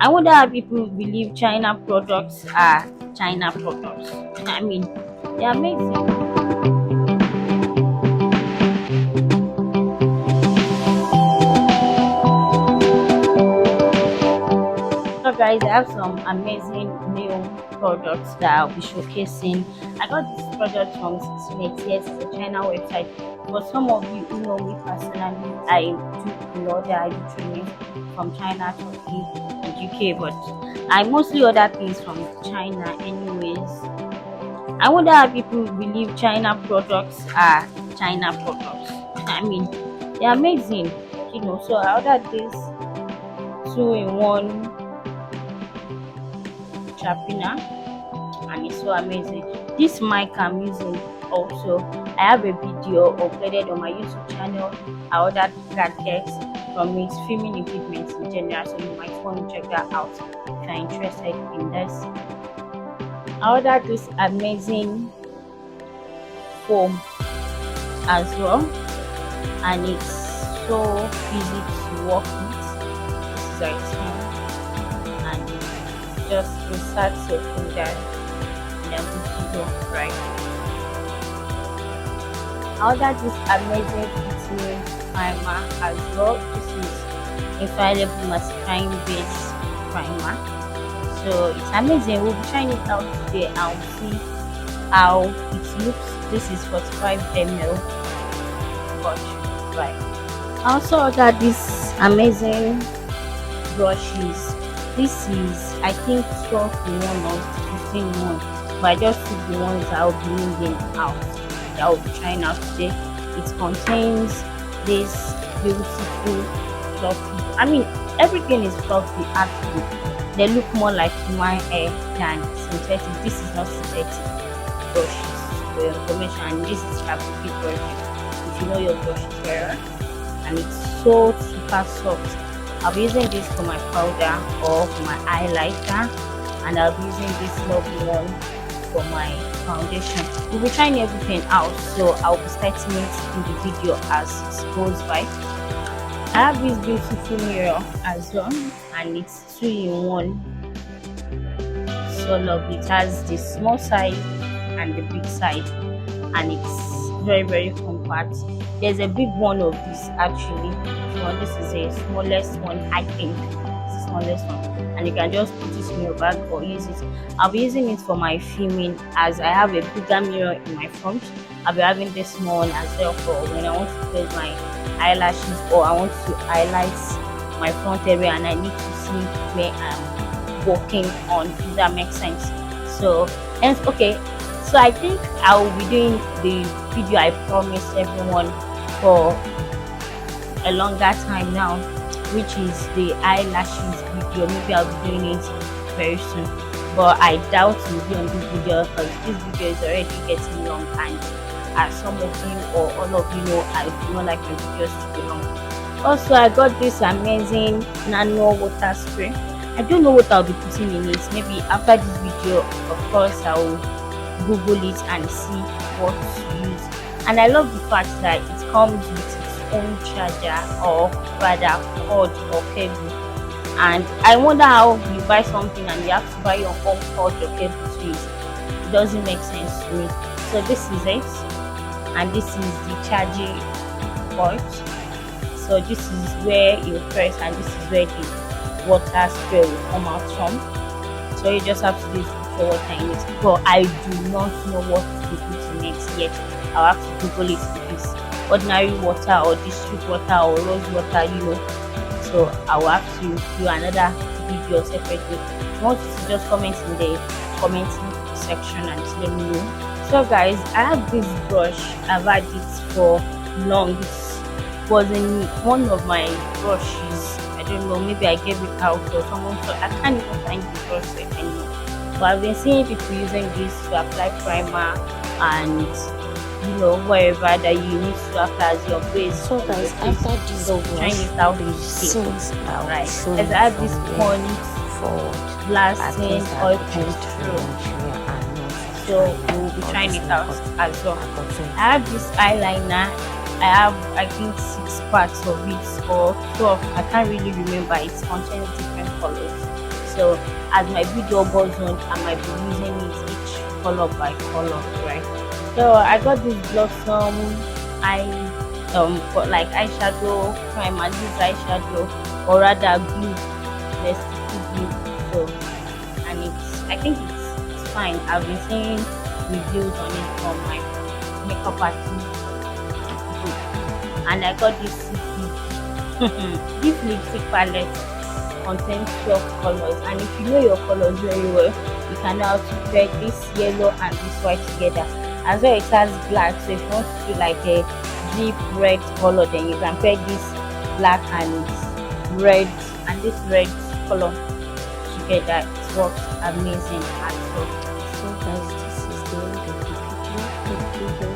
I wonder how people believe China products are China products. I mean, they're amazing. So guys, I have some amazing new products that I'll be showcasing. I got this product from 1688. Yes, it's a China website. For some of you who know me personally, I do order, I do training from China, Turkey, and UK, but I mostly order things from China anyways. I wonder how people believe China products are China products. I mean, they're amazing, So I ordered this two-in-one sharpener, and it's so amazing. This mic I'm using also, I have a video uploaded on my YouTube channel. I ordered gadgets from it, filming equipment in general, so you might want to check that out if you're interested in this. I ordered this amazing foam as well, and it's so easy to work with. This is our phone, and just insert your finger and then good to go, right? I ordered this amazing fitting primer as well. This is infallible mattifying base primer, so it's amazing. We'll be trying it out today and we'll see how it looks. This is 45 ml brush, right? I also ordered this amazing brushes. This is, I think, 12 in 1 or 15 in 1, but I just took the ones I will be needing out, that I will be trying out today. It contains this beautiful fluffy, I mean, everything is fluffy actually. They look more like human hair than synthetic. This is not synthetic brushes, for your information, and this is fabric brushes if you know your brushes very well, and it's so super soft. I'll be using this for my powder or for my highlighter, and I'll be using this lovely one for my foundation. We'll be trying everything out, so I'll be starting it in the video as it goes by. I have this beautiful mirror as well, and it's 2-in-1. So lovely. It has the small side and the big side, and it's very compact. There's a big one of this actually. So this is a smallest one, I think. It's the smallest one, and you can just put it in your bag or use it. I'll be using it for my filming, as I have a bigger mirror in my front. I'll be having this small one as well for when I want to place my eyelashes, or I want to highlight my front area and I need to see where I'm working on, if that makes sense. So, and okay, so I think I will be doing the video I promised everyone for a longer time now, which is the eyelashes video. Maybe I'll be doing it very soon, but I doubt it will be on this video because this video is already getting long, and as some of you or all of you know, I do not like my videos to be long. Also, I got this amazing nano water spray. I don't know what I'll be putting in it. Maybe after this video, of course, I'll Google it and see what to use. And I love the fact that it comes with its own charger, or rather cord or cable. And I wonder how you buy something and you have to buy your own cord or cable to use. It doesn't make sense to me. So this is it, and this is the charging port. So this is where you press, and this is where the water spray will come out from. So you just have to use the water in it. But I do not know what to put in it yet. I'll have to Google it. If it's ordinary water or district water or rose water, So I will have to do another video separately. If you want to just comment in the commenting section and let me know. So guys, I have this brush. I've had it for long. This was in one of my brushes. I don't know, maybe I gave it out or someone, so I can't even find the brush anymore. But I've been seeing people using this to apply primer and wherever that you need to apply as your base. So guys, after this trying it out in right, as I have this point for blasting oil control. So we'll be trying it out as well. I have this eyeliner. I have, I think, 6 parts of it or 12. I can't really remember. It contains different colors. So as my video goes on, I might be using it each color by color, right? So I got this blossom eye for like eyeshadow primer, this eyeshadow, or rather glue, the sticky glue. So and I think it's fine. I've been seeing reviews on it from my makeup artist group. And I got this CC. This lipstick palette contains 12 colors, and if you know your colors very well, you can know how to pair this yellow and this white together. As well, it has black, so if you want to do like a deep red color, then you can pair this black and red and this red color together. It works amazing as well. So guys, this is the end of the video. Thank you very